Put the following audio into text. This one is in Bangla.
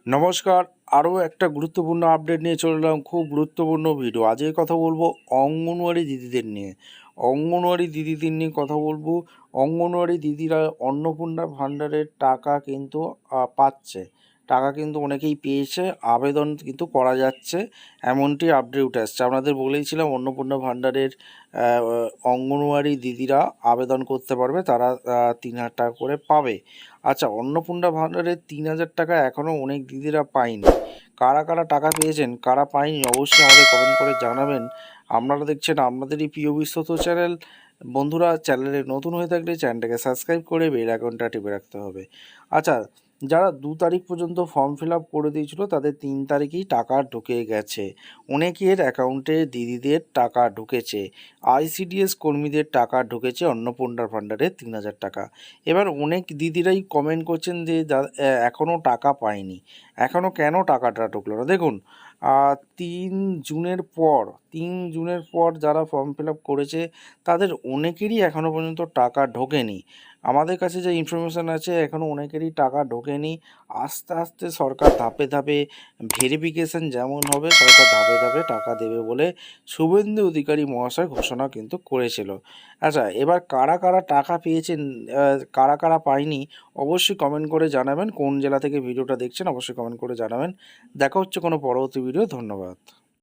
নমস্কার, আরও একটা গুরুত্বপূর্ণ আপডেট নিয়ে চলে এলাম। খুব গুরুত্বপূর্ণ ভিডিও। আজকে কথা বলবো অঙ্গনওয়াড়ি দিদিদের নিয়ে। অঙ্গনওয়াড়ি দিদিদের নিয়ে কথা বলবো। অঙ্গনওয়াড়ি দিদিরা অন্নপূর্ণা ভাণ্ডারের টাকা কিন্তু পাচ্ছে। টাকা কিন্তু অনেকেই পেয়েছে, আবেদন কিন্তু করা যাচ্ছে, এমনটি আপডেট উঠে আসছে। আপনাদের বলেইছিলাম অন্নপূর্ণা ভাণ্ডারের অঙ্গনওয়াড়ি দিদিরা আবেদন করতে পারবে, তারা ৩,০০০ টাকা করে পাবে। আচ্ছা, অন্নপূর্ণা ভাণ্ডারের ৩,০০০ টাকা এখনও অনেক দিদিরা পায়নি। কারা কারা টাকা পেয়েছেন, কারা পায়নি, অবশ্যই আমাদের কমেন্ট করে জানাবেন। আপনারা দেখছেন আপনাদেরই প্রিয় বিশ্বস্ত চ্যানেল। বন্ধুরা, চ্যানেলে নতুন হয়ে থাকলে চ্যানেলটাকে সাবস্ক্রাইব করে বেল আইকনটা টিপে রাখতে হবে। আচ্ছা, যারা ২ তারিখ পর্যন্ত ফর্ম ফিল আপ করে দিয়েছিল তাদের ৩ তারিখেই টাকা ঢুকে গেছে। অনেকের অ্যাকাউন্টে দিদিদের টাকা ঢুকেছে। আইসিডিএস কর্মীদের টাকা ঢুকেছে অন্নপূর্ণা ভাণ্ডারে ৩,০০০ টাকা। এবার অনেক দিদিরাই কমেন্ট করছেন যে এখনও টাকা পায়নি। এখনও কেন টাকাটা ঢুকলো না? দেখুন, ৩ জুনের পর ৩ জুনের পর যারা ফর্ম ফিল আপ করেছে তাদের অনেকেরই এখনও পর্যন্ত টাকা ঢোকেনি। আমাদের কাছে যে ইনফরমেশান আছে, এখনও অনেকেরই টাকা ঢোকেনি। আস্তে আস্তে সরকার ধাপে ধাপে ভেরিফিকেশান যেমন হবে, সরকার ধাপে ধাপে টাকা দেবে বলে শুভেন্দু অধিকারী মহাশয় ঘোষণা কিন্তু করেছিল। আচ্ছা, এবার কারা কারা টাকা পেয়েছেন, কারা কারা পায়নি, অবশ্যই কমেন্ট করে জানাবেন। কোন জেলা থেকে ভিডিওটা দেখছেন অবশ্যই কমেন্ট করে জানাবেন। দেখা হচ্ছে কোনো পরবর্তী ভিডিও। ধন্যবাদ।